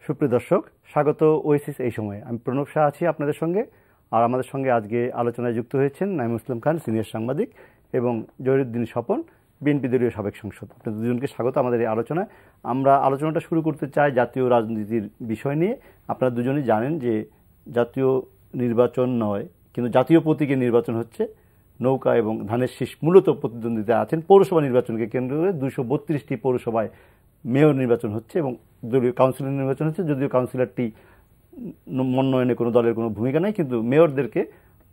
সুপ্রিয় দর্শক, স্বাগত ওয়েসিস এই সময়ে। আমি প্রণব শাহ আছি আপনাদের সঙ্গে। আর আমাদের সঙ্গে আজকে আলোচনায় যুক্ত হয়েছেন নাঈমুল ইসলাম খান, সিনিয়র সাংবাদিক, এবং জহিরুদ্দিন স্বপন, বিএনপি দলীয় সাবেক সংসদ। আপনাদের দুজনকে স্বাগত আমাদের এই আলোচনায়। আমরা আলোচনাটা শুরু করতে চাই জাতীয় রাজনীতির বিষয় নিয়ে। আপনারা দুজনেই জানেন যে জাতীয় নির্বাচন নয়, কিন্তু জাতীয় প্রতীকের নির্বাচন হচ্ছে। নৌকা এবং ধানের শীষ মূলত প্রতিদ্বন্দ্বিতা আছেন। পৌরসভা নির্বাচনকে কেন্দ্র করে 232টি পৌরসভায় মেয়র নির্বাচন হচ্ছে এবং দলীয় কাউন্সিলর নির্বাচন হচ্ছে। যদিও কাউন্সিলরটি মনোনয়নে কোনো দলের কোনো ভূমিকা নেই, কিন্তু মেয়রদেরকে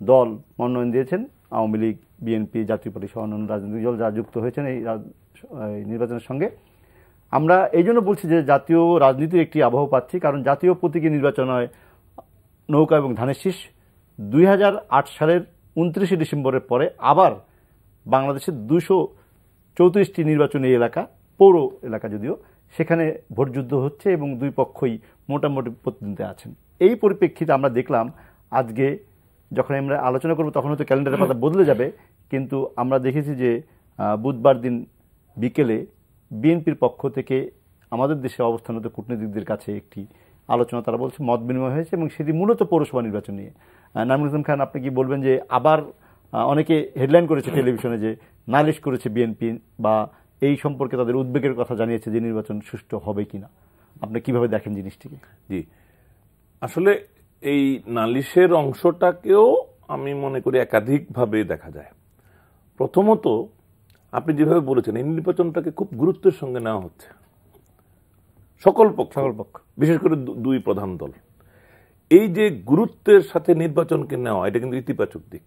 দল মনোনয়ন দিয়েছেন। আওয়ামী লীগ, বিএনপি, জাতীয় পার্টি সহ অন্যান্য রাজনৈতিক দল যারা যুক্ত হয়েছেন এই নির্বাচনের সঙ্গে। আমরা এই জন্য বলছি যে জাতীয় রাজনীতির একটি আবহ পাচ্ছি, কারণ জাতীয় প্রতীকী নির্বাচন হয় নৌকা এবং ধানের শীষ। 2008 সালের 29শে ডিসেম্বরের পরে আবার বাংলাদেশের 234টি নির্বাচনী এলাকা, পৌর এলাকা যদিও, সেখানে ভোটযুদ্ধ হচ্ছে এবং দুই পক্ষই মোটামুটি প্রতিদ্বন্দ্বিতা আছেন। এই পরিপ্রেক্ষিতে আমরা দেখলাম আজকে যখন আমরা আলোচনা করব তখন হয়তো ক্যালেন্ডারের পাতা বদলে যাবে, কিন্তু আমরা দেখেছি যে বুধবার দিন বিকেলে বিএনপির পক্ষ থেকে আমাদের দেশে অবস্থানরত কূটনীতিকদের কাছে একটি আলোচনা, তারা বলছে মত বিনিময় হয়েছে এবং সেটি মূলত পৌরসভা নির্বাচন নিয়ে। নাঈমুল ইসলাম খান, আপনি কি বলবেন যে আবার অনেকে হেডলাইন করেছে টেলিভিশনে যে নালিশ করেছে বিএনপি, বা এই সম্পর্কে তাদের উদ্বেগের কথা জানিয়েছে যে নির্বাচন সুষ্ঠু হবে কিনা? আপনি কিভাবে দেখেন জিনিসটিকে? জি, আসলে এই নালিশের অংশটাকেও আমি মনে করি একাধিকভাবে দেখা যায়। প্রথমত, আপনি যেভাবে বলেছেন এই নির্বাচনটাকে খুব গুরুত্বের সঙ্গে নেওয়া হচ্ছে সকল পক্ষ, বিশেষ করে দুই প্রধান দল। এই যে গুরুত্বের সাথে নির্বাচনকে নেওয়া, এটা কিন্তু ইতিবাচক দিক।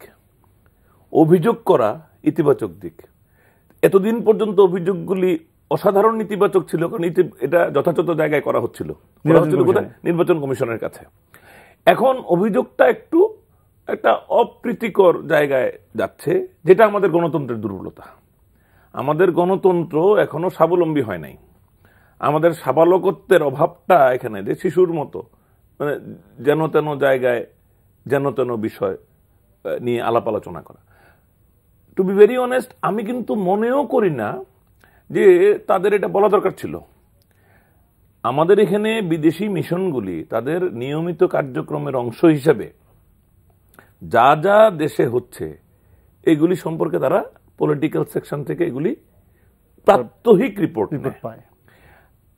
অভিযোগ করা ইতিবাচক দিক। এতদিন পর্যন্ত অভিযোগগুলি অসাধারণ ইতিবাচক ছিল, কারণ এটা যথাযথ জায়গায় করা হচ্ছিল নির্বাচন কমিশনের কাছে। এখন অভিযোগটা একটু একটা অপ্রীতিকর জায়গায় যাচ্ছে, যেটা আমাদের গণতন্ত্রের দুর্বলতা। আমাদের গণতন্ত্র এখনো স্বাবলম্বী হয় নাই। আমাদের সাবালকত্বের অভাবটা এখানে, যে শিশুর মতো মানে যেন তেন জায়গায় যেন তেন বিষয় নিয়ে আলাপ আলোচনা করা। টু বি ভেরি অনেস্ট, আমি কিন্তু মনেও করি না যে তাদের এটা বলা দরকার ছিল। আমাদের এখানে বিদেশি মিশনগুলি তাদের নিয়মিত কার্যক্রমের অংশ হিসেবে যা যা দেশে হচ্ছে এগুলি সম্পর্কে তারা পলিটিক্যাল সেকশন থেকে এগুলি প্রাত্যহিক রিপোর্ট পায়।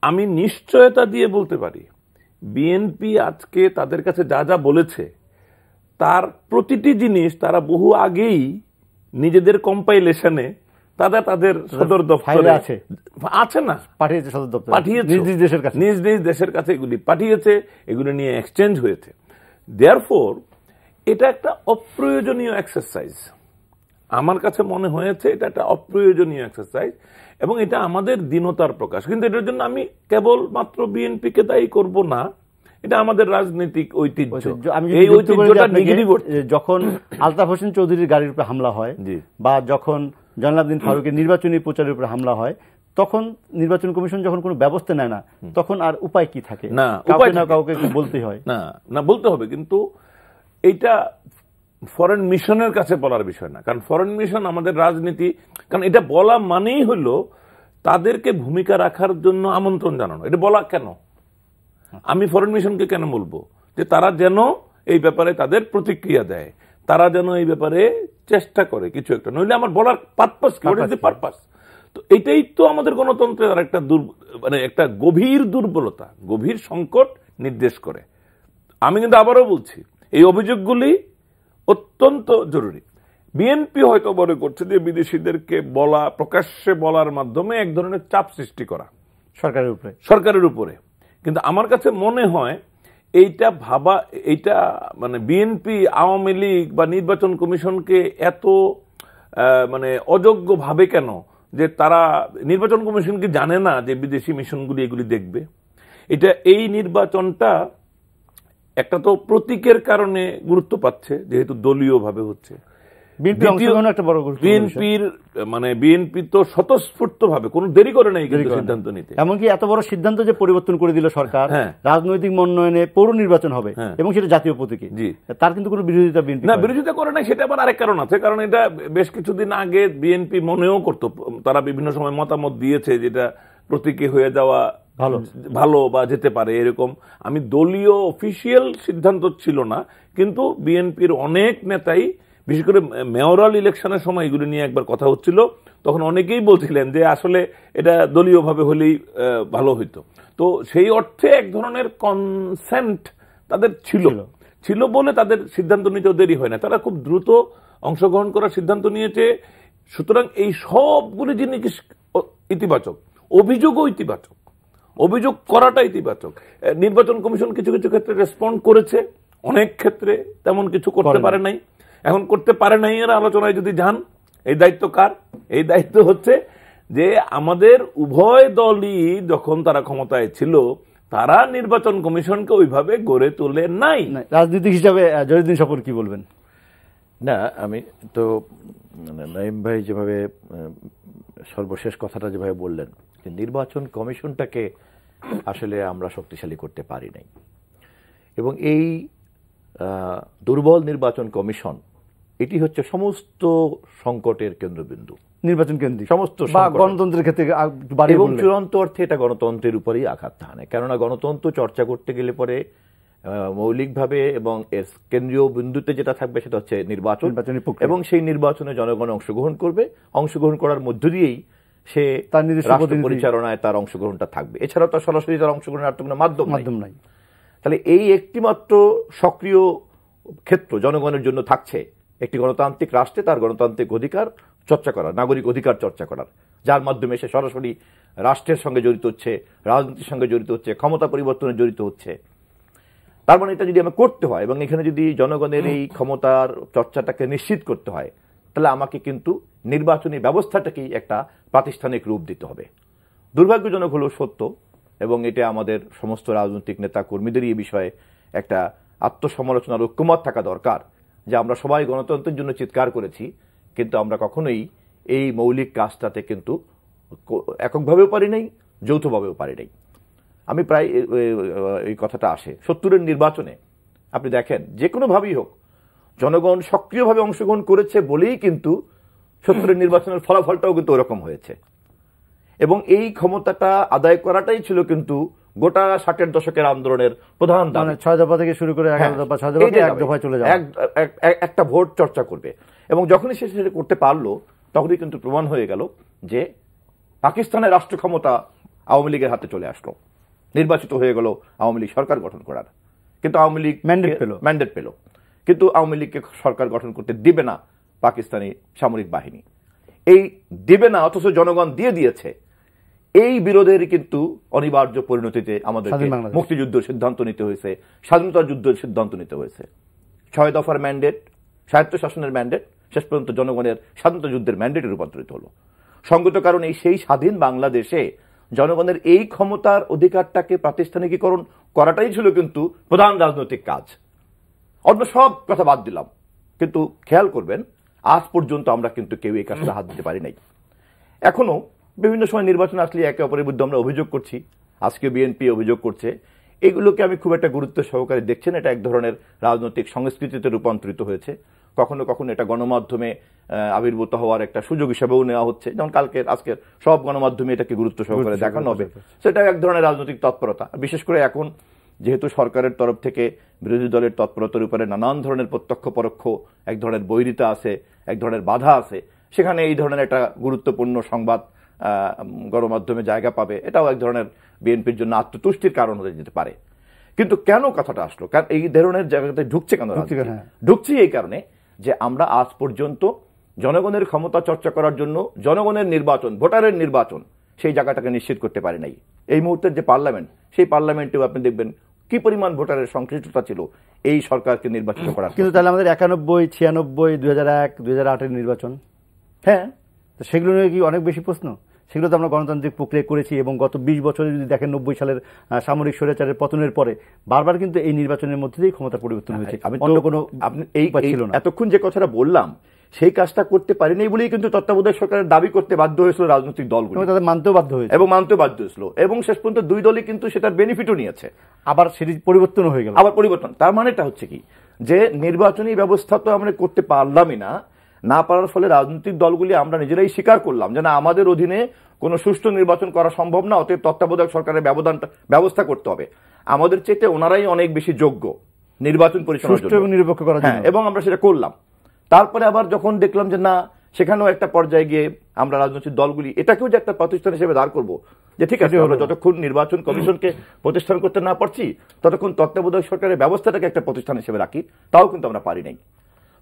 আমি নিশ্চয়তা দিয়ে বলতে পারি বিএনপি আজকে তাদের কাছে যা যা বলেছে তার প্রতিটি জিনিস তারা বহু আগেই নিজেদের কম্পাইলেশনে তাদের সদর দপ্তরে আছে না, পাঠিয়েছে সদর দপ্তরে, পাঠিয়েছে নিজ নিজ দেশের কাছে এগুলি পাঠিয়েছে, এগুলি নিয়ে এক্সচেঞ্জ হয়েছে। দেয়ারফোর এটা একটা অপ্রয়োজনীয় এক্সারসাইজ। আমার কাছে মনে হয়েছে এটা একটা অপ্রয়োজনীয় এক্সারসাইজ এবং এটা আমাদের দীনতার প্রকাশ। কিন্তু এটার জন্য আমি কেবলমাত্র বিএনপিকে দায়ী করব না, এটা আমাদের রাজনৈতিক ঐতিহ্য। এই ঐতিহ্যটা নেগেটিভ। যখন আলতাফ হোসেন চৌধুরীর গাড়ির উপরে হামলা হয়, বা যখন জয়নাল ফারুকের নির্বাচনী প্রচারের উপরে হামলা হয়, তখন নির্বাচন কমিশন যখন কোনো ব্যবস্থা নেয় না, তখন আর উপায় কি থাকে? না, কাউকে বলতে হয়। না বলতে হবে, কিন্তু এইটা ফরেন মিশনের কাছে বলার বিষয় না। কারণ ফরেন মিশন আমাদের রাজনীতি, কারণ এটা বলা মানেই হলো তাদেরকে ভূমিকা রাখার জন্য আমন্ত্রণ জানানো। এটা বলা কেন? আমি ফরেন মিশনকে কেন বলবো যে তারা যেন এই ব্যাপারে তাদের প্রতিক্রিয়া দেয়, তারা যেন এই ব্যাপারে চেষ্টা করে কিছু একটা, নইলে আমার বলার পারপাস কি? What is the purpose? তো এটাই তো আমাদের গণতন্ত্রের আর একটা মানে একটা গভীর দুর্বলতা, গভীর সংকট নির্দেশ করে। আমি কিন্তু আবারও বলছি এই অভিযোগগুলি অত্যন্ত জরুরি। বিএনপি হয়তো মনে করছে যে বিদেশিদেরকে বলা, প্রকাশ্যে বলার মাধ্যমে এক ধরনের চাপ সৃষ্টি করা সরকারের উপরে। কিন্তু আমার কাছে মনে হয় এইটা মানে বিএনপি, আওয়ামী লীগ বা নির্বাচন কমিশনকে এত মানে অযোগ্য ভাবে কেন যে তারা নির্বাচন কমিশন কি জানে না যে বিদেশি মিশনগুলি এগুলি দেখবে? এই নির্বাচনটা একটা তো প্রতীকের কারণে গুরুত্ব পাচ্ছে, যেহেতু দলীয় ভাবে হচ্ছে। বিএনপি তো স্বতঃস্ফূর্ত ভাবে কোনো দেরি করে নাই সিদ্ধান্ত নিতে। এমনকি এত বড় সিদ্ধান্ত যে পরিবর্তন করে দিল সরকার, রাজনৈতিক মনোনয়নে পৌর নির্বাচন হবে এবং সেটা জাতীয় প্রতীকে, তার কিন্তু কোনো বিরোধিতা বিএনপি না, বিরোধিতা করে নাই। সেটা আবার আরেক কারণ আছে, কারণ এটা বেশ কিছুদিন আগে বিএনপি মনেও করতো, তারা বিভিন্ন সময় মতামত দিয়েছে যেটা প্রতীকী হয়ে যাওয়া ভালো বা যেতে পারে এরকম। আমি দলীয় অফিসিয়াল সিদ্ধান্ত ছিল না, কিন্তু বিএনপির অনেক নেতাই, বিশেষ করে মেয়রাল ইলেকশনের সময় এগুলো নিয়ে একবার কথা হচ্ছিল, তখন অনেকেই বলছিলেন যে আসলে এটা দলীয়ভাবে হলেই ভালো হইতো। তো সেই অর্থে এক ধরনের কনসেন্ট তাদের ছিল বলে তাদের সিদ্ধান্ত নিতেও দেরি হয় না, তারা খুব দ্রুত অংশগ্রহণ করার সিদ্ধান্ত নিয়েছে। সুতরাং এই সবগুলি জিনিস ইতিবাচক, অভিযোগও ইতিবাচক, অভিযোগ করাটা ইতিবাচক। নির্বাচন কমিশন কিছু কিছু ক্ষেত্রে রেসপন্ড করেছে, অনেক ক্ষেত্রে তেমন কিছু করতে পারে নাই। এখন করতে পারে নাই এর আলোচনায় যদি যান, এই দায়িত্ব কার? এই দায়িত্ব হচ্ছে যে আমাদের উভয় দলই যখন তারা ক্ষমতায় ছিল, তারা নির্বাচন কমিশনকে ওইভাবে গড়ে তোলে নাই। রাজনীতিক হিসাবে জহিরুদ্দিন স্বপন কি বলবেন? না, আমি তো নাঈম ভাই যেভাবে সর্বশেষ কথাটা যেভাবে বললেন, নির্বাচন কমিশনটাকে আসলে আমরা শক্তিশালী করতে পারি নাই, এবং এই দুর্বল নির্বাচন কমিশন এটি হচ্ছে সমস্ত সংকটের কেন্দ্রবিন্দু, নির্বাচন কেন্দ্রিক সমস্ত গণতন্ত্রের ক্ষেত্রে, এবং চূড়ান্ত অর্থে এটা গণতন্ত্রের উপরেই আঘাত হানে। কেননা গণতন্ত্র চর্চা করতে গেলে পরে মৌলিকভাবে এবং এর কেন্দ্রীয় বিন্দুতে যেটা থাকবে সেটা হচ্ছে নির্বাচন, এবং সেই নির্বাচনে জনগণ অংশগ্রহণ করবে, অংশগ্রহণ করার মধ্য দিয়েই সে তার রাষ্ট্র পরিচালনায় তার অংশগ্রহণটা থাকবে। এছাড়াও তার সরাসরি তার অংশগ্রহণের আর কোনো মাধ্যম নাই। তাহলে এই একটিমাত্র সক্রিয় ক্ষেত্র জনগণের জন্য থাকছে একটি গণতান্ত্রিক রাষ্ট্রে তার গণতান্ত্রিক অধিকার চর্চা করার, নাগরিক অধিকার চর্চা করার, যার মাধ্যমে সে সরাসরি রাষ্ট্রের সঙ্গে জড়িত হচ্ছে, রাজনীতির সঙ্গে জড়িত হচ্ছে, ক্ষমতা পরিবর্তনে জড়িত হচ্ছে। তার মানে এটা যদি আমাকে করতে হয় এবং এখানে যদি জনগণের এই ক্ষমতার চর্চাটাকে নিশ্চিত করতে হয়, তাহলে আমাকে কিন্তু নির্বাচনী ব্যবস্থাটাকেই একটা প্রাতিষ্ঠানিক রূপ দিতে হবে। দুর্ভাগ্যজনক হলেও সত্য, এবং এটা আমাদের সমস্ত রাজনৈতিক নেতা কর্মীদেরই এই বিষয়ে একটা আত্মসমালোচনার ঐক্যমত থাকা দরকার, যে আমরা সবাই গণতন্ত্রের জন্য চিৎকার করেছি, কিন্তু আমরা কখনোই এই মৌলিক কাজটাতে কিন্তু এককভাবেও পারি নাই, যৌথভাবেও পারি নাই। আমি প্রায় এই কথাটা আসে ৭০-এর নির্বাচনে আপনি দেখেন, যে কোনোভাবেই হোক জনগণ সক্রিয়ভাবে অংশগ্রহণ করেছে বলেই কিন্তু ৭০-এর নির্বাচনের ফলাফলটাও কিন্তু ওরকম হয়েছে, এবং এই ক্ষমতাটা আদায় করাটাই ছিল কিন্তু গোটা ৬০-এর দশকের আন্দোলনের প্রধান দাবি। ৬ দফা থেকে শুরু করে ১১ দফা, ৬ দফা এক দফায় চলে যাওয়া, একটা ভোট চর্চা করবে, এবং যখনই সে সেটা করতে পারলো তখনই কিন্তু প্রমাণ হয়ে গেল যে পাকিস্তানের রাষ্ট্র ক্ষমতা আওয়ামী লীগের হাতে চলে আসলো, নির্বাচিত হয়ে গেল আওয়ামী লীগ সরকার গঠন করার। কিন্তু আওয়ামী লীগ ম্যান্ডেট পেল, কিন্তু আওয়ামী লীগকে সরকার গঠন করতে দিবে না পাকিস্তানি সামরিক বাহিনী। এই দিবে না, অথচ জনগণ দিয়ে দিয়েছে। এই বিরোধের কিন্তু অনিবার্য পরিণতিতে আমাদের মুক্তিযুদ্ধের সিদ্ধান্ত নিতে হয়েছে, স্বাধীনতা যুদ্ধের সিদ্ধান্ত নিতে হয়েছে। ৬ দফার ম্যান্ডেট, স্বায়ত্তশাসনের ম্যান্ডেট শেষ পর্যন্ত জনগণের স্বাধীনতা যুদ্ধের ম্যান্ডেটে রূপান্তরিত হলো। সঙ্গত কারণ এই সেই স্বাধীন বাংলাদেশে জনগণের এই ক্ষমতার অধিকারটাকে প্রাতিষ্ঠানিকীকরণ করাটাই ছিল কিন্তু প্রধান রাজনৈতিক কাজ। অন্য সব কথা বাদ দিলাম, কিন্তু খেয়াল করবেন আজ পর্যন্ত আমরা কিন্তু কেউ এই কাজটা হাত দিতে পারি নাই। এখনো বিভিন্ন সময় নির্বাচন আসলে একে অপরের বিরুদ্ধে আমরা অভিযোগ করছি, আজকে বিএনপি অভিযোগ করছে, এগুলোকে আমি খুব একটা গুরুত্ব সহকারে দেখছি না। এটা এক ধরনের রাজনৈতিক সংস্কৃতিতে রূপান্তরিত হয়েছে, কখনো কখনো এটা গণমাধ্যমে আবির্ভূত হওয়ার একটা সুযোগ হিসেবেও নেওয়া হচ্ছে, যেমন কালকের আজকের সব গণমাধ্যমে এটাকে গুরুত্ব সহকারে দেখানো হবে, সেটা এক ধরনের রাজনৈতিক তৎপরতা। বিশেষ করে এখন যেহেতু সরকারের তরফ থেকে বিরোধী দলের তৎপরতার উপরে নানান ধরনের প্রত্যক্ষ পরোক্ষ এক ধরনের বৈরিতা আছে, এক ধরনের বাধা আছে, সেখানে এই ধরনের একটা গুরুত্বপূর্ণ সংবাদ গণমাধ্যমে জায়গা পাবে, এটাও এক ধরনের বিএনপির জন্য আত্মতুষ্টির কারণ হতে যেতে পারে। কিন্তু কেন কথাটা আসলো, কারণ এই ধরনের জায়গাতে ঢুকছে কেন? ঢুকছি এই কারণে যে আমরা আজ পর্যন্ত জনগণের ক্ষমতা চর্চা করার জন্য জনগণের নির্বাচন, ভোটারের নির্বাচন, সেই জায়গাটাকে নিশ্চিত করতে পারি নাই। এই মুহূর্তের যে পার্লামেন্ট, সেই পার্লামেন্টেও আপনি দেখবেন কি পরিমাণ ভোটারের সংশ্লিষ্টতা ছিল এই সরকারকে নির্বাচিত করার। কিন্তু তাহলে আমাদের ৯১, ৯৬, ২০০১, ২০০৮-এর নির্বাচন, হ্যাঁ, সেগুলো নিয়ে কি অনেক বেশি প্রশ্ন? সেগুলো তো আমরা গণতান্ত্রিক প্রক্রিয়া করেছি, এবং গত ২০ বছরে যদি দেখেন ৯০ সালের সামরিক স্বৈরাচারের পতনের পরে বারবার কিন্তু এই নির্বাচনের মধ্যে দিয়েই ক্ষমতা পরিবর্তন হয়েছে। অন্য কোনো আপনি এই ছিল না। এতক্ষণ যে কথাটা বললাম সেই কাজটা করতে পারেনি বলেই কিন্তু তত্ত্বাবধায়ক সরকারের দাবি করতে বাধ্য হয়েছিল রাজনৈতিক দলগুলো, তাদের মানতেও বাধ্য হয়েছে এবং মানতেও বাধ্য হয়েছিল, এবং শেষ পর্যন্ত দুই দলই কিন্তু সেটার বেনিফিটও নিয়েছে। আবার সেটি পরিবর্তন হয়ে গেল, আবার পরিবর্তন। তার মানেটা হচ্ছে কি, যে নির্বাচনী ব্যবস্থা তো আমরা করতে পারলামই না, না পারার ফলে রাজনৈতিক দলগুলি আমরা নিজেরাই স্বীকার করলাম যে না, আমাদের অধীনে কোনো সুষ্ঠু নির্বাচন করা সম্ভব না, অতএব তত্ত্বাবধায়ক সরকারের ব্যবস্থা করতে হবে। আমাদের চেয়ে ওনারাই অনেক বেশি যোগ্য নির্বাচন পরিচালনার জন্য, নিরপেক্ষ করার জন্য, এবং আমরা সেটা করলাম। তারপরে আবার যখন দেখলাম যে না, সেখানেও একটা পর্যায়ে গিয়ে আমরা রাজনৈতিক দলগুলি এটাকেও যে একটা প্রতিষ্ঠান হিসেবে দাঁড় করবো, যে ঠিক আছে আমরা যতক্ষণ নির্বাচন কমিশনকে প্রতিষ্ঠান করতে না পারছি ততক্ষণ তত্ত্বাবধায়ক সরকারের ব্যবস্থাটাকে একটা প্রতিষ্ঠান হিসেবে রাখি, তাও কিন্তু আমরা পারি নাই।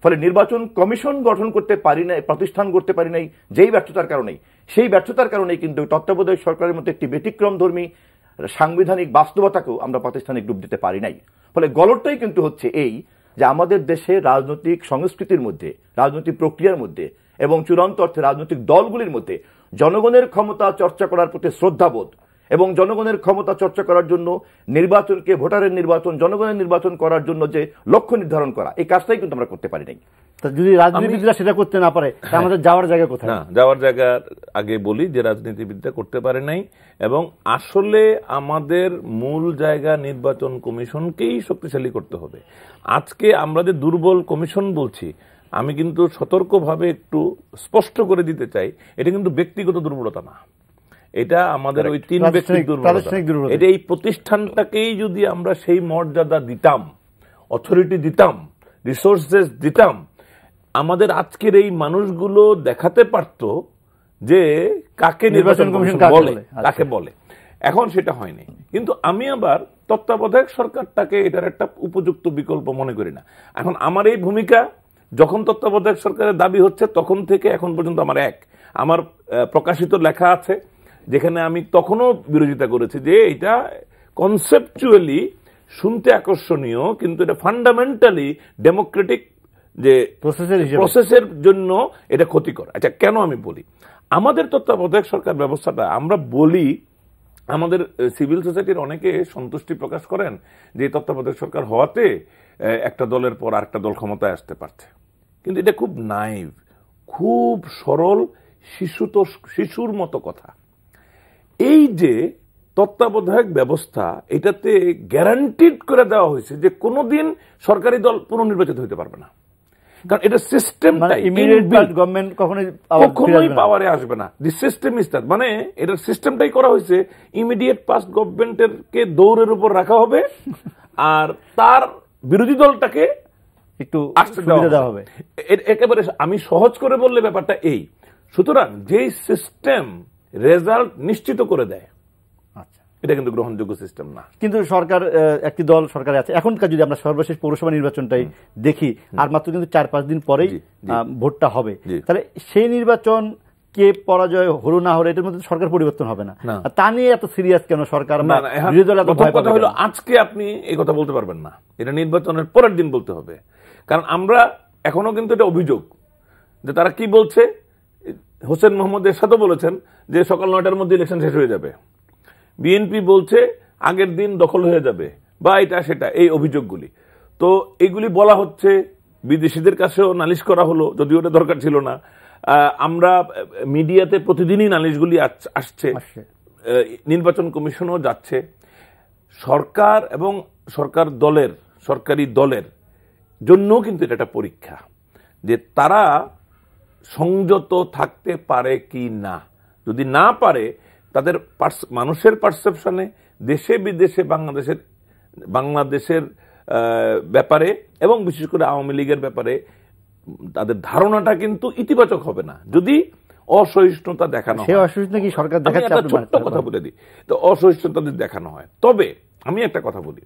ফলে নির্বাচন কমিশন গঠন করতে পারি নাই, প্রতিষ্ঠান করতে পারি নাই, যেই ব্যর্থতার কারণেই, সেই ব্যর্থতার কারণেই কিন্তু তত্ত্বাবধায়ক সরকারের মধ্যে একটি ব্যতিক্রমধর্মী সাংবিধানিক বাস্তবতাকেও আমরা প্রাতিষ্ঠানিক রূপ দিতে পারি নাই। ফলে গলতটাই কিন্তু হচ্ছে এই যে আমাদের দেশে রাজনৈতিক সংস্কৃতির মধ্যে, রাজনৈতিক প্রক্রিয়ার মধ্যে এবং চূড়ান্ত অর্থে রাজনৈতিক দলগুলির মধ্যে জনগণের ক্ষমতা চর্চা করার প্রতি শ্রদ্ধাবোধ এবং জনগণের ক্ষমতা চর্চা করার জন্য নির্বাচনকে ভোটারের নির্বাচন, জনগণের নির্বাচন করার জন্য যে লক্ষ্য নির্ধারণ করা, এই কাজটাই কিন্তু আমরা করতে পারি নাই। যদি রাজনীতিবিদরা সেটা করতে না পারে আমাদের যাওয়ার জায়গা কোথায়? যাওয়ার জায়গা আগে বলি যে রাজনীতিবিদরা করতে পারে নাই, এবং আসলে আমাদের মূল জায়গা নির্বাচন কমিশনকেই শক্তিশালী করতে হবে। আজকে আমরা যে দুর্বল কমিশন বলছি, আমি কিন্তু সতর্কভাবে একটু স্পষ্ট করে দিতে চাই, এটা কিন্তু ব্যক্তিগত দুর্বলতা না, এটা আমাদের ওই 3 ব্যক্তির দুর্বলতা। এটা এই প্রতিষ্ঠানটাকেই যদি আমরা সেই মর্যাদা দিতাম, অথরিটি দিতাম, রিসোর্সেস দিতাম, আমাদের আজকের এই মানুষগুলো দেখাতে পারত যে কাকে নির্বাচন কমিশন কাকে বলে। এখন সেটা হয়নি। কিন্তু আমি আবার তত্ত্বাবধায়ক সরকারটাকে এটার একটা উপযুক্ত বিকল্প মনে করি না। এখন আমার এই ভূমিকা, যখন তত্ত্বাবধায়ক সরকারের দাবি হচ্ছে তখন থেকে এখন পর্যন্ত আমার প্রকাশিত লেখা আছে, যেখানে আমি তখনও বিরোধিতা করেছি যে এটা কনসেপচুয়ালি শুনতে আকর্ষণীয়, কিন্তু এটা ফান্ডামেন্টালি ডেমোক্রেটিক যে প্রসেসের জন্য এটা ক্ষতিকর। আচ্ছা, কেন আমি বলি? আমাদের তত্ত্বাবধায়ক সরকার ব্যবস্থাটা, আমরা বলি, আমাদের সিভিল সোসাইটির অনেকে সন্তুষ্টি প্রকাশ করেন যে তত্ত্বাবধায়ক সরকার হওয়াতে একটা দলের পর আরেকটা দল ক্ষমতায় আসতে পারছে, কিন্তু এটা খুব নাইভ, খুব সরল, শিশুর মতো কথা। এই যে তত্ত্বাবধায়ক ব্যবস্থা, এটাতে গ্যারান্টিড করে দেওয়া হয়েছে যে কোনোদিন সরকারি দল পুনর্নির্বাচিত হতে পারবে না, কারণ এটা সিস্টেমটাই কখনোই পাওয়ারে আসবে না। দি সিস্টেম ইজ দ্যাট, মানে এটার সিস্টেমটাই করা হয়েছে ইমিডিয়েট পাস্ট গভর্নমেন্টের কে দৌড়ের উপর রাখা হবে আর তার বিরোধী দলটাকে একটু আসতে দেওয়া হবে। একেবারে আমি সহজ করে বললে ব্যাপারটা এই। সুতরাং যেই সিস্টেম রেজাল্ট নিশ্চিত করে দেয়, এটা কিন্তু গ্রহণযোগ্য সিস্টেম না। কিন্তু সরকার, একটি দল সরকারে আছে এখনকার, যদি আমরা সর্বশেষ পৌরসভা নির্বাচনটাই দেখি, আর মাত্র কিন্তু 4-5 দিন পরেই ভোটটা হবে, তাহলে সেই নির্বাচন কে পরাজয় হলো না হলো এটার মধ্যে সরকার পরিবর্তন হবে না, তা নিয়ে এত সিরিয়াস কেন সরকার? কথা হলো আজকে আপনি এই কথা বলতে পারবেন না, এটা নির্বাচনের পরের দিন বলতে হবে। কারণ আমরা এখনো কিন্তু এটা অভিযোগ যে তারা কি বলছে, হোসেন মোহাম্মদ এরশাদও বলেছেন যে সকাল 9টার মধ্যে ইলেকশন শেষ হয়ে যাবে, বিএনপি বলছে আগের দিন দখল হয়ে যাবে, বা এটা সেটা, এই অভিযোগগুলি। তো এগুলি বলা হচ্ছে, বিদেশিদের কাছেও নালিশ করা হলো, যদিও ওটা দরকার ছিল না। আমরা মিডিয়াতে প্রতিদিনই নালিশগুলি আসছে, নির্বাচন কমিশনও যাচ্ছে। সরকার এবং সরকারি দলের জন্য কিন্তু এটা একটা পরীক্ষা যে তারা সংযত থাকতে পারে কি না। যদি না পারে, তাদের মানুষের পারসেপশনে, দেশে বিদেশে বাংলাদেশের ব্যাপারে এবং বিশেষ করে আওয়ামী লীগের ব্যাপারে তাদের ধারণাটা কিন্তু ইতিবাচক হবে না যদি অসহিষ্ণুতা দেখানো হয়। ছোট্ট কথা বলে দিই, তো অসহিষ্ণুতা যদি দেখানো হয়। তবে আমি একটা কথা বলি,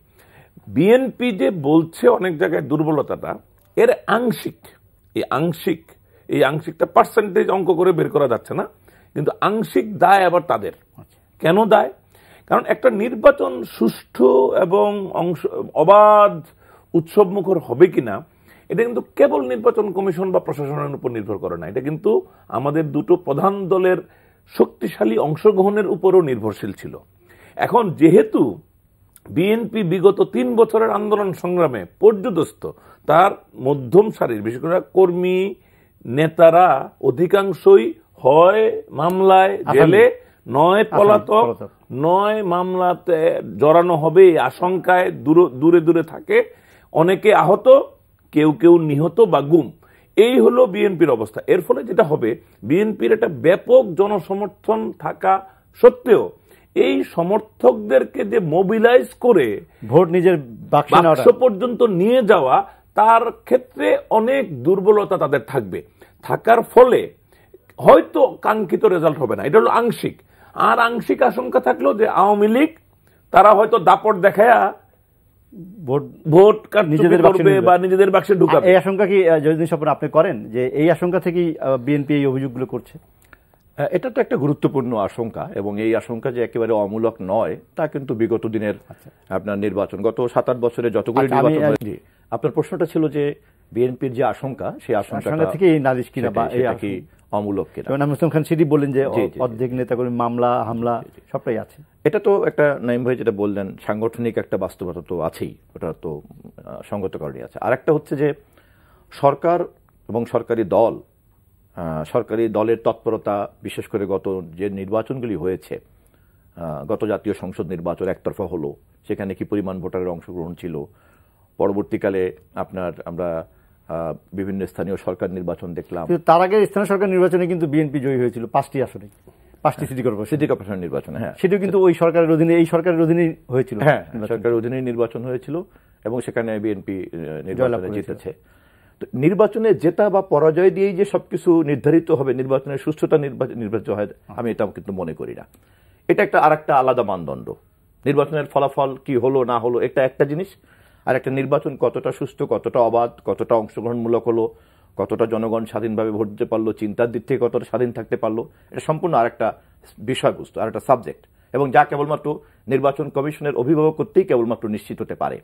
বিএনপি যে বলছে অনেক জায়গায় দুর্বলতাটা, এর এই আংশিকটা পার্সেন্টেজ অঙ্ক করে বের করা যাচ্ছে না, কিন্তু আংশিক দায় আবার তাদের। কেন দায়? কারণ একটা নির্বাচন সুষ্ঠু এবং অবাধ উৎসবমুখর হবে কিনা, এটা কিন্তু কেবল নির্বাচন কমিশন বা প্রশাসনের উপর নির্ভর করে না, এটা কিন্তু আমাদের দুটো প্রধান দলের শক্তিশালী অংশগ্রহণের উপরও নির্ভরশীল ছিল। এখন যেহেতু বিএনপি বিগত 3 বছরের আন্দোলন সংগ্রামে পর্যুদস্ত, তার মধ্যম সারির বিশেষ করে কর্মী নেতারা অধিকাংশই হয় মামলায় জেলে, নয় পলাতক, নয় মামলাতে জড়ানো হবে আশঙ্কায় দূরে দূরে থাকে, অনেকে আহত, কেউ নিহত বা গুম। এই হলো বিএনপির অবস্থা। এর ফলে যেটা হবে, বিএনপির একটা ব্যাপক জনসমর্থন থাকা সত্ত্বেও এই সমর্থকদেরকে যে মোবিলাইজ করে ভোট নিজের বাক্স পর্যন্ত নিয়ে যাওয়া, তার ক্ষেত্রে অনেক দুর্বলতা তাদের থাকবে। থাকার ফলে হয়তো কাঙ্ক্ষিত রেজাল্ট হবে না, এটা হলো আংশিক। আর আংশিক আশঙ্কা থাকলো যে আওয়ামী লীগ তারা হয়তো দাপট দেখায়া ভোট নিজেদের করবে বা নিজেদের বাক্সে ঢুকাবে। এই আশঙ্কা কি জহিরুদ্দিন স্বপন আপনি করেন যে এই আশঙ্কা থেকেই বিএনপি এই অভিযোগগুলো করছে? এটা তো একটা গুরুত্বপূর্ণ আশঙ্কা, এবং এই আশঙ্কা যে একেবারে অমূলক নয় তা কিন্তু বিগত দিনের আপনার নির্বাচন, গত 7-8 বছরে যতগুলো নির্বাচন হয়েছে। আপনার প্রশ্নটা ছিল যে বিএনপির যে আশঙ্কা, সেই আশঙ্কা থেকে এই নালিশ কিনা বা এই কি অমূলক কিনা। নাঈম ইসলাম খান সেটি বললেন যে অর্ধেক নেতাকর্মী মামলা হামলা সবটাই আছে। এটা তো একটা নাঈম ভাই যেটা বললেন, সাংগঠনিক একটা বাস্তবতা তো আছেই, ওটা তো সঙ্গত কারণে আছে। আর একটা হচ্ছে যে সরকার এবং সরকারি দলের তৎপরতা, বিশেষ করে গত যে নির্বাচনগুলি হয়েছে, গত জাতীয় সংসদ নির্বাচন একতরফা হলো, সেখানে কি পরিমাণ ভোটারের অংশগ্রহণ ছিল। পরবর্তীকালে আমরা বিভিন্ন স্থানীয় সরকার নির্বাচন দেখলাম। তার আগে স্থানীয় সরকার নির্বাচনে কিন্তু বিএনপি জয়ী হয়েছিল 5টি আসনে, 5টি সিটি কর্পোরেশন নির্বাচনে। হ্যাঁ, সেটাও কিন্তু ওই সরকারের অধীনে, এই সরকারের অধীনেই হয়েছিল। হ্যাঁ, সরকারের অধীনেই নির্বাচন হয়েছিল এবং সেখানে বিএনপি নির্বাচনে জিতেছে। নির্বাচনে জেতা বা পরাজয় দিয়েই যে সবকিছু নির্ধারিত হবে, নির্বাচনের সুষ্ঠুতা নির্বাচিত হয়, আমি এটা কিন্তু মনে করি না। এটা একটা আরেকটা আলাদা মানদণ্ড। নির্বাচনের ফলাফল কি হলো না হলো এটা একটা জিনিস, আর একটা নির্বাচন কতটা সুষ্ঠু, কতটা অবাধ, কতটা অংশগ্রহণমূলক হলো, কতটা জনগণ স্বাধীনভাবে ভোট দিতে পারলো, চিন্তার দিক থেকে কতটা স্বাধীন থাকতে পারলো, এটা সম্পূর্ণ আরেকটা বিষয়বস্তু, আরেকটা সাবজেক্ট, এবং যা কেবলমাত্র নির্বাচন কমিশনের অভিভাবক করতেই কেবলমাত্র নিশ্চিত হতে পারে।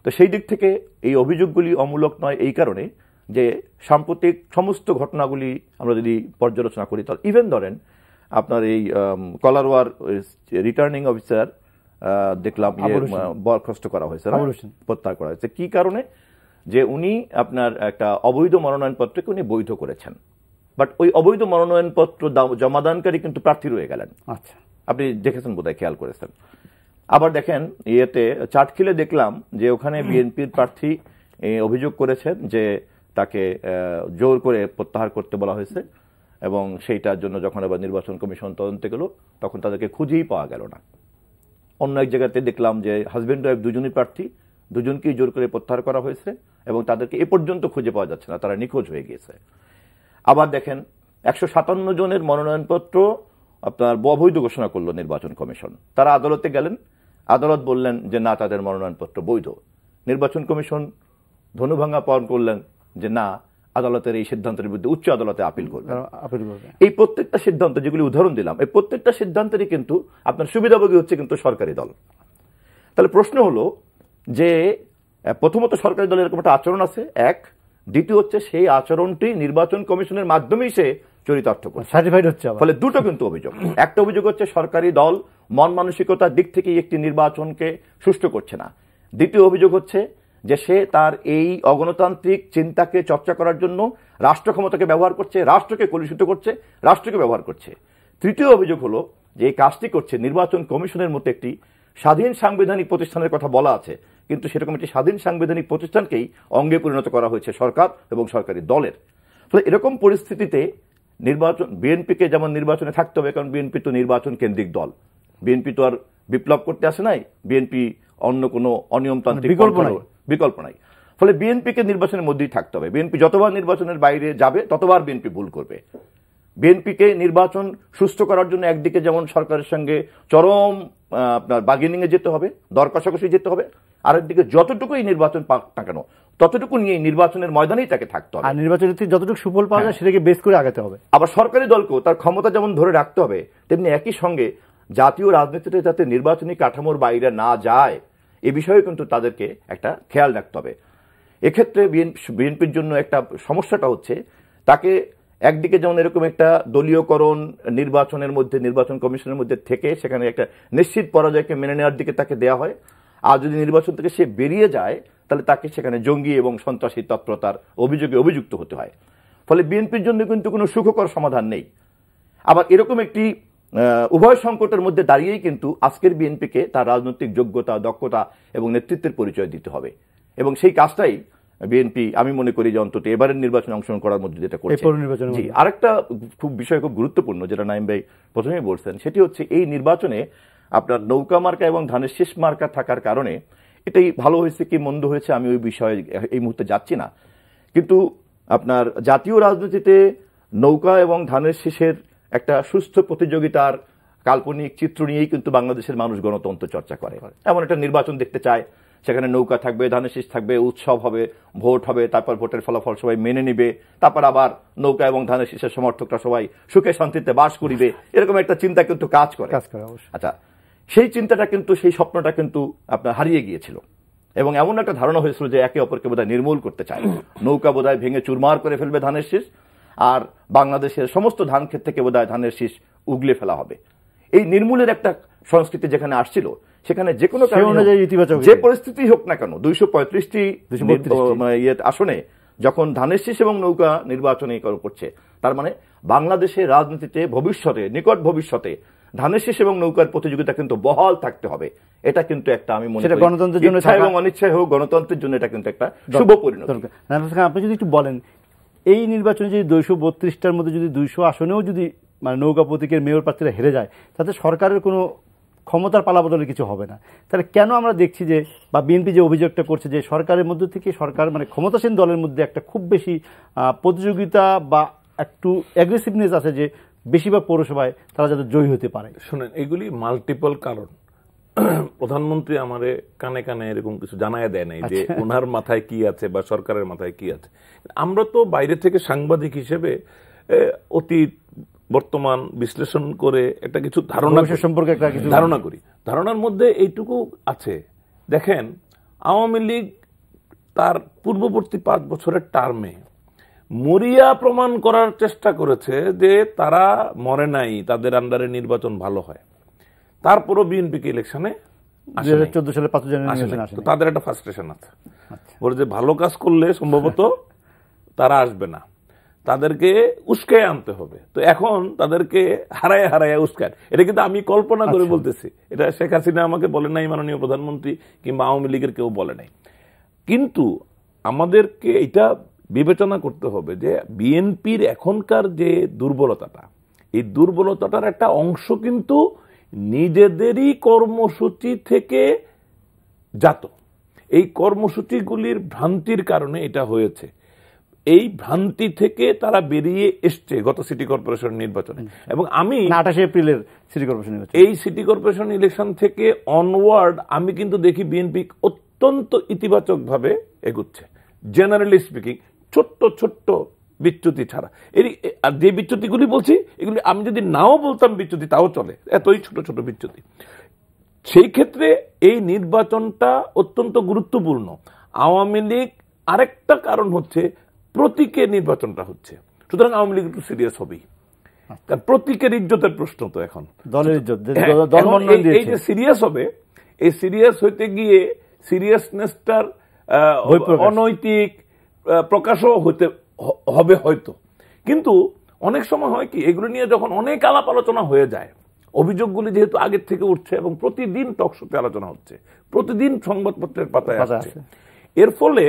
তো সেই দিক থেকে এই অভিযোগগুলি অমূলক নয় এই কারণে যে সাম্প্রতিক সমস্ত ঘটনাগুলি আমরা যদি পর্যালোচনা করি, তাহলে ইভেন ধরেন আপনার এই কলারওয়ার রিটার্নিং অফিসার দেখলাম বরখাস্ত করা হয়েছে, প্রত্যাহার করা হয়েছে। কি কারণে? যে উনি আপনার একটা অবৈধ মনোনয়নপত্রকে উনি বৈধ করেছেন, বাট ওই অবৈধ মনোনয়নপত্র জমাদানকারী কিন্তু প্রার্থী রয়ে গেলেন। আচ্ছা, আপনি দেখেছেন বোধহয়, খেয়াল করেছেন। আবার দেখেন চাটখিলে দেখলাম যে ওখানে বিএনপির প্রার্থী অভিযোগ করেছেন যে তাকে জোর করে প্রত্যাহার করতে বলা হয়েছে, এবং সেইটার জন্য যখন আবার নির্বাচন কমিশন তদন্তে গেল তখন তাদেরকে খুঁজেই পাওয়া গেল না। অন্য এক জায়গাতে দেখলাম যে হাজবেন্ড ওয়াইফ দুজনই প্রার্থী, দুজনকেই জোর করে প্রত্যাহার করা হয়েছে এবং তাদেরকে এ পর্যন্ত খুঁজে পাওয়া যাচ্ছে না, তারা নিখোঁজ হয়ে গিয়েছে। আবার দেখেন 157 জনের মনোনয়নপত্র আপনার অবৈধ ঘোষণা করলো নির্বাচন কমিশন। তারা আদালতে গেলেন, আদালত বললেন যে না, তাদের মনোনয়নপত্র বৈধ। নির্বাচন কমিশন ধনুভাঙ্গা পালন করলেন যে না, আদালতের এই সিদ্ধান্তের বিরুদ্ধে উচ্চ আদালতে আপিল করবে। এই প্রত্যেকটা সিদ্ধান্ত যেগুলি উদাহরণ দিলাম, এই প্রত্যেকটা সিদ্ধান্তেরই কিন্তু আপনার সুবিধাভোগী হচ্ছে কিন্তু সরকারি দল। তাহলে প্রশ্ন হলো যে প্রথমত সরকারি দলের এরকম একটা আচরণ আছে, এক। দ্বিতীয় হচ্ছে সেই আচরণটি নির্বাচন কমিশনের মাধ্যমেই সে চরিতার্থ করে সার্টিফাইড হচ্ছে। ফলে দুটো কিন্তু অভিযোগ। একটা অভিযোগ হচ্ছে সরকারি দল মন মানসিকতার দিক থেকে একটি নির্বাচনকে সুষ্ঠু করছে না। দ্বিতীয় অভিযোগ হচ্ছে যে সে তার এই অগণতান্ত্রিক চিন্তাকে চর্চা করার জন্য রাষ্ট্র ক্ষমতাকে ব্যবহার করছে, রাষ্ট্রকে কলুষিত করছে, রাষ্ট্রকে ব্যবহার করছে। তৃতীয় অভিযোগ হলো যে এই কাজটি করছে নির্বাচন কমিশনের মতো একটি স্বাধীন সাংবিধানিক প্রতিষ্ঠানের কথা বলা আছে, কিন্তু সেরকম একটি স্বাধীন সাংবিধানিক প্রতিষ্ঠানকেই অঙ্গে পরিণত করা হয়েছে সরকার এবং সরকারি দলের। ফলে এরকম পরিস্থিতিতে নির্বাচন, বিএনপিকে যেমন নির্বাচনে থাকতে হবে, কারণ বিএনপি তো নির্বাচন কেন্দ্রিক দল, বিএনপি তো আর বিপ্লব করতে আসে নাই, বিএনপি অন্য কোনো অনিয়মতান্ত্রিক বিকল্প নাই। ফলে বিএনপিকে নির্বাচনের মধ্যেই থাকতে হবে। বিএনপি যতবার নির্বাচনের বাইরে যাবে ততবার বিএনপি ভুল করবে। বিএনপিকে নির্বাচন সুস্থ করার জন্য একদিকে যেমন সরকারের সঙ্গে চরম আপনার বার্গেনিং এ যেতে হবে, দর কষাকষি যেতে হবে, আরেকদিকে যতটুকুই নির্বাচন পাক না কেন ততটুকু নিয়ে নির্বাচনের ময়দানেই তাকে থাকতে হবে, আর নির্বাচনের থেকে যতটুকু সুফল পাওয়া যায় সেটাকে বেস করে আগাতে হবে। আবার সরকারি দলকেও তার ক্ষমতা যেমন ধরে রাখতে হবে, তেমনি একই সঙ্গে জাতীয় রাজনীতিতে যাতে নির্বাচনী কাঠামোর বাইরে না যায় এ বিষয়ে কিন্তু তাদেরকে একটা খেয়াল রাখতে হবে। এক্ষেত্রে বিএনপির জন্য একটা সমস্যাটা হচ্ছে তাকে একদিকে যেমন এরকম একটা দলীয়করণ নির্বাচনের মধ্যে, নির্বাচন কমিশনের মধ্যে থেকে সেখানে একটা নিশ্চিত পরাজয়কে মেনে নেওয়ার দিকে তাকে দেওয়া হয়, আর যদি নির্বাচন থেকে সে বেরিয়ে যায় তাহলে তাকে সেখানে জঙ্গি এবং সন্ত্রাসী তৎপরতার অভিযোগে অভিযুক্ত হতে হয়। ফলে বিএনপির জন্য কিন্তু কোনো সুখকর সমাধান নেই। আবার এরকম একটি উভয় সংকটের মধ্যে দাঁড়িয়েই কিন্তু আজকের বিএনপিকে তার রাজনৈতিক যোগ্যতা, দক্ষতা এবং নেতৃত্বের পরিচয় দিতে হবে, এবং সেই কাজটাই বিএনপি আমি মনে করি যে অন্তত এবারের নির্বাচনে অংশগ্রহণ করার মধ্যে যেটা করছে। জি, আরেকটা বিষয় খুব গুরুত্বপূর্ণ যেটা নাইম ভাই প্রথমেই বলছেন, সেটি হচ্ছে এই নির্বাচনে আপনার নৌকা মার্কা এবং ধানের শীষ মার্কা থাকার কারণে এটাই ভালো হয়েছে কি মন্দ হয়েছে আমি ওই বিষয়ে এই মুহূর্তে যাচ্ছি না, কিন্তু আপনার জাতীয় রাজনীতিতে নৌকা এবং ধানের শীষের একটা সুস্থ প্রতিযোগিতার কাল্পনিক চিত্র নিয়েই কিন্তু বাংলাদেশের মানুষ গণতন্ত্র চর্চা করে। এমন একটা নির্বাচন দেখতে চায়, সেখানে নৌকা থাকবে, ধানের শীষ থাকবে, উৎসব হবে, ভোট হবে, তারপর ভোটের ফলাফল সবাই মেনে নিবে, তারপর আবার নৌকা এবং ধানের শীষের সমর্থকরা সবাই সুখে শান্তিতে বাস করিবে, এরকম একটা চিন্তা কিন্তু কাজ করে। আচ্ছা, সেই চিন্তাটা কিন্তু, সেই স্বপ্নটা কিন্তু আপনার হারিয়ে গিয়েছিল এবং এমন একটা ধারণা হয়েছিল যে একে অপরকে বোধহয় নির্মূল করতে চায়, নৌকা বোধহয় ভেঙে চুরমার করে ফেলবে ধানের শীষ, আর বাংলাদেশের সমস্ত ধান ক্ষেত থেকে বোধহয় ধানের শীষ উগলে ফেলা হবে। এই নির্মূলের একটা সংস্কৃতি যেখানে আসছিল, সেখানে যে কোনো যে পরিস্থিতি হোক না কেন 235টি আসনে যখন ধানের শীষ এবং নৌকা নির্বাচনে করছে, তার মানে বাংলাদেশের রাজনীতিতে ভবিষ্যতে, নিকট ভবিষ্যতে ধানের শীষ এবং নৌকার প্রতিযোগিতা কিন্তু বহাল থাকতে হবে। এটা কিন্তু একটা, আমি মনে করি গণতন্ত্রের জন্য এবং অনিচ্ছায় হোক, গণতন্ত্রের জন্য এটা কিন্তু একটা শুভ পরিণতি। আপনি যদি একটু বলেন, এই নির্বাচনে যদি 232টার মধ্যে যদি 200 আসনেও যদি মানে নৌকা প্রতীকের মেয়র প্রার্থীরা হেরে যায়, তাতে সরকারের কোনো ক্ষমতার পালাবদলে কিছু হবে না, তাহলে কেন আমরা দেখছি যে, বা বিএনপি যে অভিযোগটা করছে যে সরকারের মধ্যে থেকে, সরকার মানে ক্ষমতাসীন দলের মধ্যে একটা খুব বেশি প্রতিযোগিতা বা একটু অ্যাগ্রেসিভনেস আছে যে বেশিরভাগ পৌরসভায় তারা যাতে জয়ী হতে পারে? শুনেন, এগুলি মাল্টিপল কারণ। প্রধানমন্ত্রী আমারে কানে কানে এরকম কিছু জানায় দেয় নাই যে ওনার মাথায় কি আছে বা সরকারের মাথায় কি আছে। আমরা তো বাইরে থেকে সাংবাদিক হিসেবে অতীত বর্তমান বিশ্লেষণ করে একটা কিছু ধারণা সম্পর্কে একটা কিছু ধারণা করি। ধারণার মধ্যে এইটুকু আছে, দেখেন আওয়ামী লীগ তার পূর্ববর্তী 5 বছরের টার্মে মরিয়া প্রমাণ করার চেষ্টা করেছে যে তারা মরে নাই, তাদের আন্ডারে নির্বাচন ভালো হয়। তারপরও বিএনপিকে ইলেকশনে 2014 সালে 5 জানুয়ারি তাদের একটা ফ্রাস্ট্রেশন আছে, ওর যে ভালো কাজ করলে সম্ভবত তারা আসবে না, তাদেরকে উস্কায় আনতে হবে। তো এখন তাদেরকে হারায় হারায় উস্কায়, এটা কিন্তু আমি কল্পনা করে বলতেছি, এটা শেখ হাসিনা আমাকে বলে নাই, মাননীয় প্রধানমন্ত্রী কিংবা আওয়ামী লীগের কেউ বলে নাই। কিন্তু আমাদেরকে এটা বিবেচনা করতে হবে যে বিএনপির এখনকার যে দুর্বলতাটা, এই দুর্বলতাটার একটা অংশ কিন্তু নিজেদেরই কর্মসূচি থেকে জাত। এই কর্মসূচিগুলির ভ্রান্তির কারণে এটা হয়েছে। এই ভ্রান্তি থেকে তারা বেরিয়ে এসছে গত সিটি কর্পোরেশন নির্বাচনে। এবং আমি 28 এপ্রিলের সিটি কর্পোরেশন এই সিটি কর্পোরেশন ইলেকশন থেকে অনওয়ার্ড আমি কিন্তু দেখি বিএনপি অত্যন্ত ইতিবাচক ভাবে এগুচ্ছে। জেনারেলি স্পিকিং, ছোট্ট ছোট্ট বিচ্যুতি ছাড়া। আর যে বিচ্যুতিগুলি বলছি, এগুলি আমি যদি নাও বলতাম বিচ্যুতি তাও চলে, এতই ছোট ছোট বিচ্যুতি। সেই ক্ষেত্রে এই নির্বাচনটা অত্যন্ত গুরুত্বপূর্ণ। আওয়ামী লীগ আরেকটা কারণ হচ্ছে প্রতীকে নির্বাচনটা হচ্ছে, সুতরাং আওয়ামী লীগ একটু সিরিয়াস হবেই, কারণ প্রতীকের ইজ্জতের প্রশ্ন তো এখন দলের ইজ্জত। এই যে সিরিয়াস হবে, এই সিরিয়াস হইতে গিয়ে সিরিয়াসনেসটার অনৈতিক প্রকাশও হতে হবে হয়তো। কিন্তু অনেক সময় হয় কি, এগুলো নিয়ে যখন অনেক আলাপ আলোচনা হয়ে যায়, অভিযোগগুলি যেহেতু আগের থেকে উঠছে এবং প্রতিদিন টকশোতে আলোচনা হচ্ছে, প্রতিদিন সংবাদপত্রের পাতায় আসছে, এর ফলে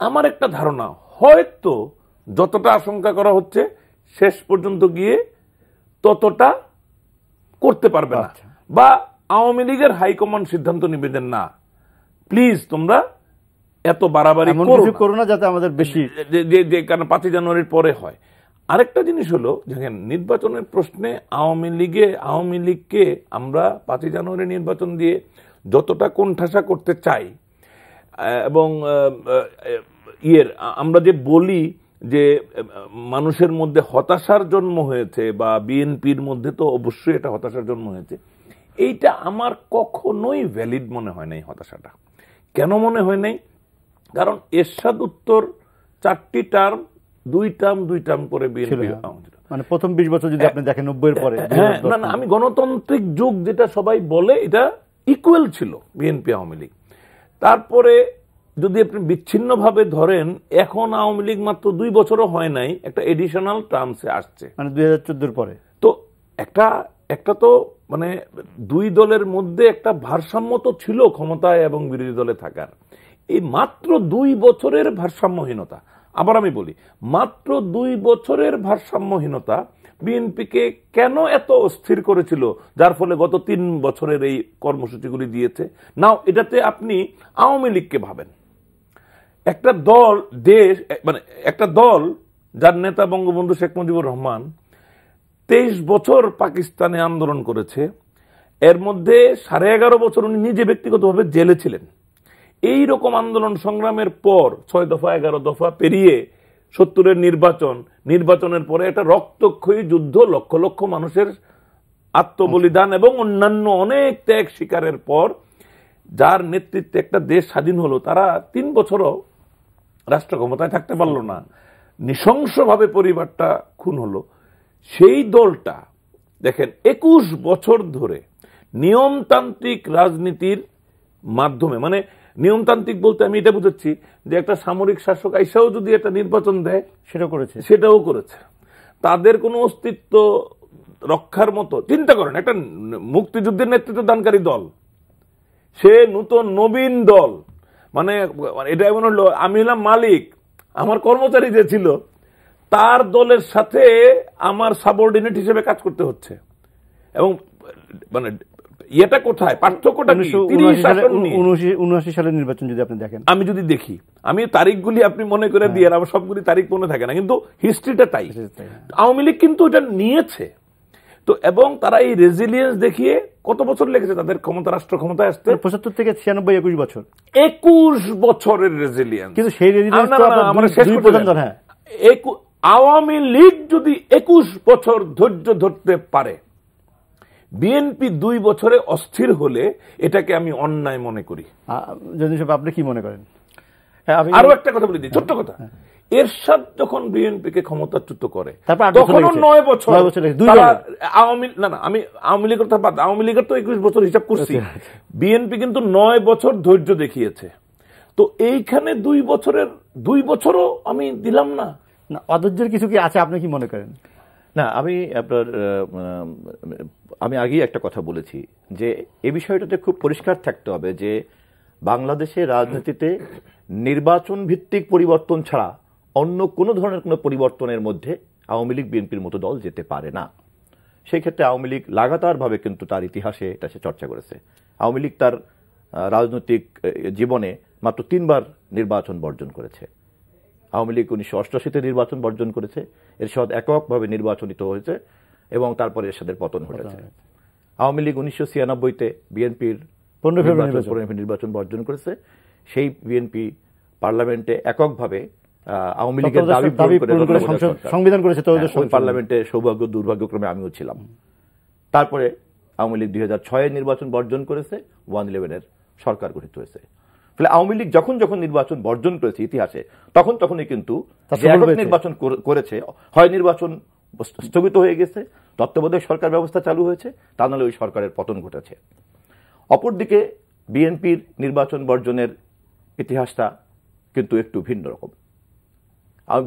আমার একটা ধারণা, হয়তো যতটা আশঙ্কা করা হচ্ছে শেষ পর্যন্ত গিয়ে ততটা করতে পারবে না, বা আওয়ামী লীগের হাইকমান্ড সিদ্ধান্ত নিবে যে না প্লিজ তোমরা এত বাড়াবাড়ি করো না, যাতে আমাদের বেশি যে কারণ 5 জানুয়ারির পরে হয়। আরেকটা জিনিস হলো, দেখেন নির্বাচনের প্রশ্নে আওয়ামী লীগকে আমরা 5 জানুয়ারি নির্বাচন দিয়ে যতটা কোণঠাসা করতে চাই, এবং আমরা যে বলি যে মানুষের মধ্যে হতাশার জন্ম হয়েছে, বা বিএনপির মধ্যে তো অবশ্যই এটা হতাশার জন্ম হয়েছে, এইটা আমার কখনোই ভ্যালিড মনে হয় নাই। হতাশাটা কেন মনে হয় নাই? কারণ এরশাদ উত্তর 4টি টার্ম 2 টার্ম করে বিএনপি, মানে প্রথম 20 বছর যদি আপনি দেখেন 90 এর পরে, না আমি গণতান্ত্রিক যুগ যেটা সবাই বলে, এটা ইকুয়াল ছিল বিএনপি আওয়ামী লীগ। তারপরে যদি আপনি বিচ্ছিন্নভাবে ধরেন, এখন আওয়ামী লীগ মাত্র 2 বছরও হয় নাই, একটা এডিশনাল টার্মসে আসছে, মানে 2014 পরে। তো একটা তো মানে 2 দলের মধ্যে একটা ভারসাম্য তো ছিল ক্ষমতায় এবং বিরোধী দলে থাকার। এই মাত্র 2 বছরের ভারসাম্যহীনতা, আবার আমি বলি মাত্র 2 বছরের ভারসাম্যহীনতা বিএনপিকে কেন এত অস্থির করেছিল, যার ফলে গত 3 বছরের এই কর্মসূচিগুলি দিয়েছে। নাও এটাতে আপনি আওয়ামী লীগকে ভাবেন, একটা দল, দেশ মানে একটা দল যার নেতা বঙ্গবন্ধু শেখ মুজিবুর রহমান 23 বছর পাকিস্তানে আন্দোলন করেছে, এর মধ্যে 11.5 বছর উনি নিজে ব্যক্তিগতভাবে জেলে ছিলেন। এই রকম আন্দোলন সংগ্রামের পর 6 দফা 11 দফা পেরিয়ে 70-এর নির্বাচনের পরে একটা রক্তক্ষয়ী যুদ্ধ, লক্ষ লক্ষ মানুষের আত্মবলিদান এবং অন্যান্য অনেক ত্যাগ স্বীকারের পর যার নেতৃত্বে একটা দেশ স্বাধীন হলো, তারা 3 বছরও রাষ্ট্র ক্ষমতায় থাকতে পারল না, নৃশংসভাবে পরিবারটা খুন হলো। সেই দলটা দেখেন 21 বছর ধরে নিয়মতান্ত্রিক রাজনীতির মাধ্যমে, মানে নিয়মতান্ত্রিক বলতে আমি এটা বুঝাচ্ছি যে একটা সামরিক শাসক আইসাও যদি একটা নির্বাচন দেয় সেটাও করেছে, তাদের কোনো অস্তিত্ব রক্ষার মতো। চিন্তা করেন, একটা মুক্তিযুদ্ধের নেতৃত্ব দানকারী দল, সে নবীন দল, মানে এটা এমন হলো আমি হলাম মালিক, আমার কর্মচারী যে ছিল তার দলের সাথে আমার সাবঅর্ডিনেট হিসেবে কাজ করতে হচ্ছে। এবং মানে এটা কোথায় পার্থক্যটা? 1979 সালের নির্বাচন যদি আপনি দেখেন, আমি যদি দেখি, আমি তারিখগুলি আপনি মনে করে দিয়ে, আমার সবগুলি তারিখ মনে থাকে না, কিন্তু হিস্ট্রিটা তাই। আওয়ামী লীগ কিন্তু এটা নিয়েছে তো, এবং তারা এই রেজিলিয়েন্স দেখিয়ে কত বছর লেগেছে তাদের ক্ষমতা, রাষ্ট্র ক্ষমতায় আসতে? 75 থেকে 96, 21 বছর, 21 বছরের রেজিলিয়েন্স। কিন্তু সেই রেজিলিয়েন্স আওয়ামী লীগ যদি 21 বছর ধৈর্য ধরতে পারে, বিএনপি 2 বছরে অস্থির হলে এটাকে আমি অন্যায় মনে করি। আপনি কি মনে করেন? আরো একটা কথা বলে দিই, ছোট্ট কথা। এরশাদ যখন বিএনপিকে ক্ষমতাচ্যুত করে তখনও 9 বছর আমি আওয়ামী লীগের কথা বাদ, আওয়ামী লীগের তো 21 বছর হিসাব করছি, বিএনপি কিন্তু 9 বছর ধৈর্য দেখিয়েছে। তো এইখানে 2 বছরও আমি দিলাম না। অধৈর্যের কিছু কি আছে, আপনি কি মনে করেন? না, আমি আগেই একটা কথা বলেছি যে এই বিষয়টাতে খুব পরিষ্কার থাকতে হবে যে বাংলাদেশের রাজনীতিতে নির্বাচন ভিত্তিক পরিবর্তন ছাড়া অন্য কোনো ধরনের কোনো পরিবর্তনের মধ্যে আওয়ামী লীগ বিএনপির মতো দল যেতে পারে না। সেই ক্ষেত্রে আওয়ামী লীগ লাগাতারভাবে কিন্তু তার ইতিহাসে এটা সে চর্চা করেছে। আওয়ামী লীগ তার রাজনৈতিক জীবনে মাত্র 3 বার নির্বাচন বর্জন করেছে। আওয়ামী লীগ 1988-তে নির্বাচন বর্জন করেছে, এরশাদ এককভাবে নির্বাচনিত হয়েছে এবং তারপরে এরশাদের পতন ঘটেছে। আওয়ামী লীগ 1996-তে বিএনপির 15 ফেব্রুয়ারি নির্বাচন বর্জন করেছে। সেই বিএনপি পার্লামেন্টে এককভাবে আওয়ামী লীগের দাবি সংবিধান করেছে। ওই পার্লামেন্টে সৌভাগ্য দুর্ভাগ্যক্রমে আমিও ছিলাম। তারপরে আওয়ামী লীগ 2006-এর নির্বাচন বর্জন করেছে, 111-এর সরকার গঠিত হয়েছে। ফলে আওয়ামী লীগ যখন নির্বাচন বর্জন করেছে ইতিহাসে, তখনই কিন্তু নির্বাচন করেছে, হয় নির্বাচন স্থগিত হয়ে গেছে, তত্ত্বাবধায়ক সরকার ব্যবস্থা চালু হয়েছে, তা নাহলে ওই সরকারের পতন ঘটেছে। অপরদিকে বিএনপির নির্বাচন বর্জনের ইতিহাসটা কিন্তু একটু ভিন্ন রকম।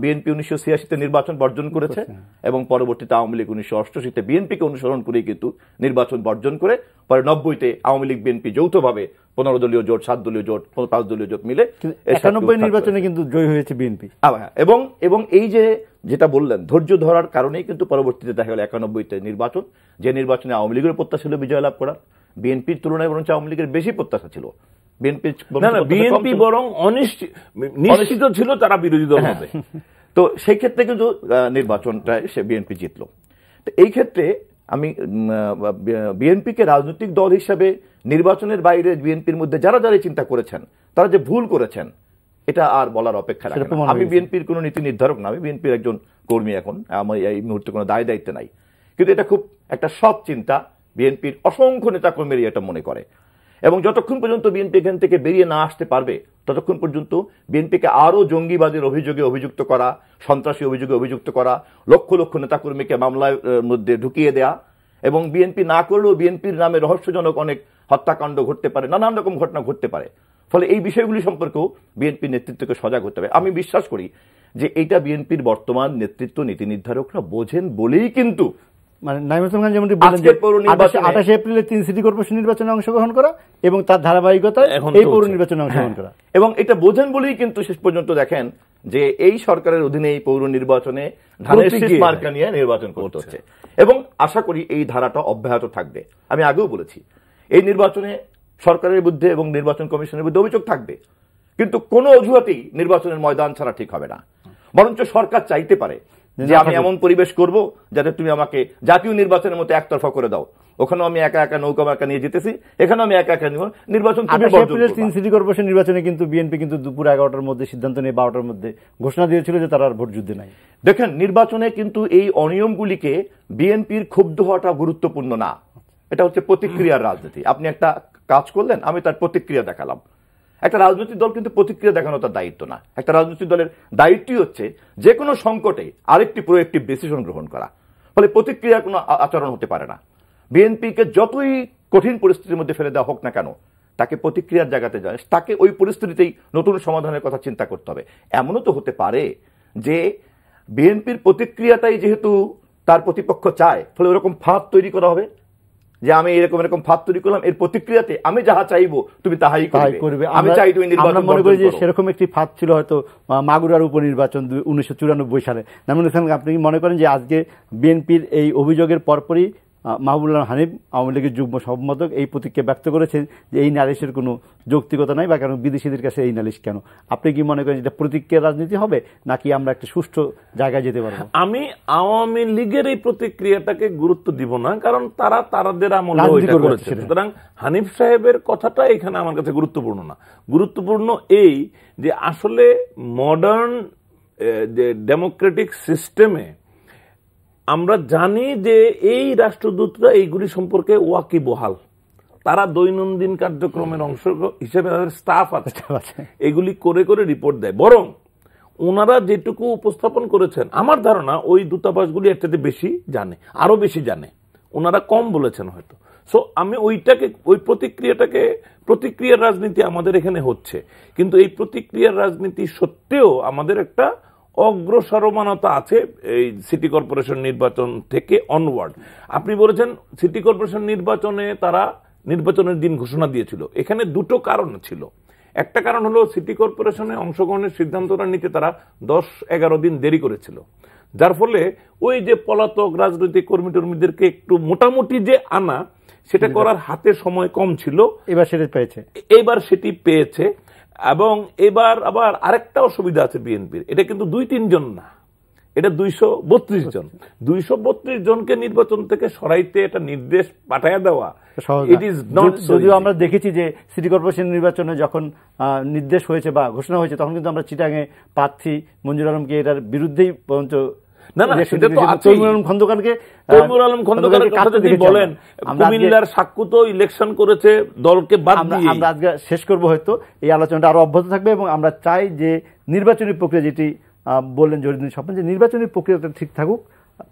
বিএনপি 1986-তে নির্বাচন বর্জন করেছে এবং পরবর্তীতে আওয়ামী লীগ 1988-তে বিএনপিকে অনুসরণ করেই কিন্তু নির্বাচন বর্জন করে পরে 90-তে আওয়ামী লীগ বিএনপি যৌথভাবে 15 দলীয় জোট, 7 দলীয় জোট, 5 দলীয় জোট মিলে 91 নির্বাচনে কিন্তু জয়ী হয়েছে বিএনপি। এবং এই যেটা বললেন ধৈর্য ধরার কারণেই কিন্তু পরবর্তীতে দেখা গেল 91-তে নির্বাচন, যে নির্বাচনে আওয়ামী লীগের প্রত্যাশা ছিল বিজয় লাভ করার, বিএনপির তুলনায় বরং আওয়ামী লীগের বেশি প্রত্যাশা ছিল। বিএনপি বরং নিশ্চিত ছিল তারা বিরোধী দল হবে। তো সেই ক্ষেত্রে কিন্তু নির্বাচনটায় সে বিএনপি জিতল। তো এই ক্ষেত্রে আমি বিএনপিকে রাজনৈতিক দল হিসাবে নির্বাচনের বাইরে বিএনপির মধ্যে যারা চিন্তা করেছেন তারা যে ভুল করেছেন এটা আর বলার অপেক্ষা রাখে না। আমি বিএনপির কোনো নীতি নির্ধারক না, আমি বিএনপির একজন কর্মী, এখন আমার এই মুহূর্তে কোনো দায় দায়িত্ব নাই। কিন্তু এটা খুব একটা সৎ চিন্তা বিএনপির অসংখ্য নেতা কর্মীরা এটা মনে করে, এবং যতক্ষণ পর্যন্ত বিএনপি এখান থেকে বেরিয়ে না আসতে পারবে ততক্ষণ পর্যন্ত বিএনপিকে আরো জঙ্গিবাদের অভিযোগে অভিযুক্ত করা, সন্ত্রাসী অভিযোগে অভিযুক্ত করা, লক্ষ লক্ষ নেতাকর্মীকে মামলার মধ্যে ঢুকিয়ে দেয়া, এবং বিএনপি না করলেও বিএনপির নামে রহস্যজনক অনেক হত্যাকাণ্ড ঘটতে পারে, নানান রকম ঘটনা ঘটতে পারে। ফলে এই বিষয়গুলি সম্পর্কেও বিএনপি নেতৃত্বকে সজাগ হতে হবে। আমি বিশ্বাস করি যে এইটা বিএনপির বর্তমান নেতৃত্ব, নীতি নির্ধারকরা বোঝেন বলেই কিন্তু মানে নাঈম ইসলাম খান যেমনটি বললেন যে 28 এপ্রিলে 3 সিটি কর্পোরেশন নির্বাচনে অংশগ্রহণ করা এবং তার ধারাবাহিকতায় এই পৌর নির্বাচনে অংশগ্রহণ করা, এবং এটা বোঝেন বলেই কিন্তু শেষ পর্যন্ত দেখেন যে এই সরকারের অধীনে এই পৌর নির্বাচনে ধানের শীষ মার্কা নিয়ে নির্বাচন করতে হচ্ছে, এবং আশা করি এই ধারাটা অব্যাহত থাকবে। আমি আগেও বলেছি এই নির্বাচনে সরকারের বিরুদ্ধে এবং নির্বাচন কমিশনের বিরুদ্ধে অভিযোগ থাকবে, কিন্তু কোনো অজুহাতেই নির্বাচনের ময়দান ছাড়া ঠিক হবে না। বরঞ্চ সরকার চাইতে পারে যে আমি এমন পরিবেশ করব যাতে তুমি আমাকে জাতীয় নির্বাচনের মতো একতরফা করে দাও, ওখানেও আমি একা একা নৌকা মার্কা নিয়ে জিতেছি, এখানেও আমি একা একা নিব, নির্বাচন 3 সিটি কর্পোরেশন নির্বাচনে কিন্তু বিএনপি কিন্তু দুপুর 11টার মধ্যে সিদ্ধান্ত নিয়ে 12টার মধ্যে ঘোষণা দিয়েছিল যে তারা আর ভোট যুদ্ধে নাই। দেখেন নির্বাচনে কিন্তু এই অনিয়মগুলিকে বিএনপির ক্ষুব্ধ হওয়াটা গুরুত্বপূর্ণ না, এটা হচ্ছে প্রতিক্রিয়ার রাজনীতি। আপনি একটা কাজ করলেন, আমি তার প্রতিক্রিয়া দেখালাম। একটা রাজনৈতিক দল কিন্তু প্রতিক্রিয়া দেখানো তার দায়িত্ব না, একটা রাজনৈতিক দলের দায়িত্বই হচ্ছে যে কোনো সংকটে আরেকটি প্রোঅ্যাক্টিভ ডিসিশন গ্রহণ করা, ফলে প্রতিক্রিয়ার কোনো আচরণ হতে পারে না। বিএনপিকে যতই কঠিন পরিস্থিতির মধ্যে ফেলে দেওয়া হোক না কেন, তাকে প্রতিক্রিয়ার জায়গাতে যায়, তাকে ওই পরিস্থিতিতেই নতুন সমাধানের কথা চিন্তা করতে হবে। এমনও তো হতে পারে যে বিএনপির প্রতিক্রিয়াটাই যেহেতু তার প্রতিপক্ষ চায়, ফলে ওরকম ফাঁদ তৈরি করা হবে যে আমি এরকম ফাঁদ তৈরি করলাম, এর প্রতিক্রিয়াতে আমি যাহা চাইবো তুমি তাহাই করবে। আমি চাই তুমি নির্বাচন মনে করি যে সেরকম একটি ফাঁদ ছিল হয়তো মাগুরার উপনির্বাচন 1994 সালে। নাঈমুল ইসলাম, আপনি কি মনে করেন যে আজকে বিএনপির এই অভিযোগের পরপরই মাহবুবুল্লাহ হানিফ আওয়ামী লীগের যুগ্ম সম্পাদক এই প্রতিক্রিয়া ব্যক্ত করেছেন যে এই নালিশের কোনো যৌক্তিকতা নাই, বা কেন বিদেশিদের কাছে এই নালিশ কেন? আপনি কি মনে করেন এটা প্রতিক্রিয়া রাজনীতি হবে, নাকি আমরা একটা সুষ্ঠু জায়গায় যেতে পারবো? আমি আওয়ামী লীগের এই প্রতিক্রিয়াটাকে গুরুত্ব দিব না, কারণ তারা তাদের আমলে এটা করেছে। সুতরাং হানিফ সাহেবের কথাটা এখানে আমার কাছে গুরুত্বপূর্ণ না। গুরুত্বপূর্ণ এই যে আসলে মডার্ন যে ডেমোক্রেটিক সিস্টেমে আমরা জানি যে এই রাষ্ট্রদূতরা এইগুলি সম্পর্কে ওয়াকিবহাল, তারা দৈনন্দিন কার্যক্রমের অংশ হিসেবে তাদের স্টাফ আছে, এগুলি করে করে রিপোর্ট দেয়। বরং ওনারা যেটুকু উপস্থাপন করেছেন আমার ধারণা ওই দূতাবাসগুলি একটাতে বেশি জানে, আরো বেশি জানে, ওনারা কম বলেছেন হয়তো। সো আমি ওই প্রতিক্রিয়ার রাজনীতি আমাদের এখানে হচ্ছে, কিন্তু এই প্রতিক্রিয়ার রাজনীতি সত্ত্বেও আমাদের একটা অগ্রসরমানতা আছে এই সিটি কর্পোরেশন নির্বাচন থেকে অনওয়ার্ড। আপনি বলেছেন সিটি কর্পোরেশন নির্বাচনে তারা নির্বাচনের দিন ঘোষণা দিয়েছিল, এখানে দুটো কারণ ছিল। একটা কারণ হলো সিটি কর্পোরেশনে অংশগ্রহণের সিদ্ধান্তটা নিতে তারা 10-11 দিন দেরি করেছিল, যার ফলে ওই যে পলাতক রাজনৈতিক কর্মী টর্মীদেরকে একটু মোটামুটি যে আনা, সেটা করার হাতে সময় কম ছিল, এবার সেটি পেয়েছে। এবং এবার আবার আরেকটা অসুবিধা আছে বিএনপির, এটা কিন্তু 2-3 জন না, এটা 232 জন। 232 জনকে নির্বাচন থেকে সরাইতে এটা নির্দেশ পাঠায়া দেওয়া ইট ইজ নট। যদিও আমরা দেখেছি যে সিটি কর্পোরেশন নির্বাচনে যখন নির্দেশ হয়েছে বা ঘোষণা হয়েছে, তখন কিন্তু আমরা চিটাঙে প্রার্থী মঞ্জুর আলমকে এটার বিরুদ্ধেই বরঞ্চ ইলেকশন করেছে দলকে বাদ দিয়ে। আমরা আজকে শেষ করবো, হয়তো এই আলোচনাটা আরো অব্যাহত থাকবে, এবং আমরা চাই যে নির্বাচনী প্রক্রিয়া, যেটি বললেন জহিরুদ্দিন স্বপন, যে নির্বাচনী প্রক্রিয়াটা ঠিক থাকুক,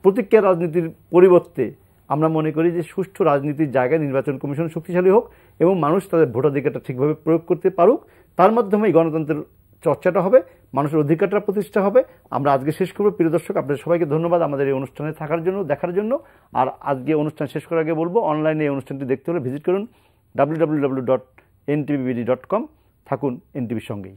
প্রতিক্রিয়া রাজনীতির পরিবর্তে আমরা মনে করি যে সুষ্ঠু রাজনীতির জায়গায় নির্বাচন কমিশন শক্তিশালী হোক এবং মানুষ তাদের ভোটাধিকারটা ঠিকভাবে প্রয়োগ করতে পারুক, তার মাধ্যমে গণতন্ত্রের চর্চাটা হবে, মানুষের অধিকারটা প্রতিষ্ঠা হবে। আমরা আজকে শেষ করবো। প্রিয় দর্শক, আপনাদের সবাইকে ধন্যবাদ আমাদের এই অনুষ্ঠানে থাকার জন্য, দেখার জন্য। আর আজকে অনুষ্ঠান শেষ করার আগে বলবো, অনলাইনে এই অনুষ্ঠানটি দেখতে হলে ভিজিট করুন www.ntvbd.com। থাকুন এনটিভির সঙ্গেই।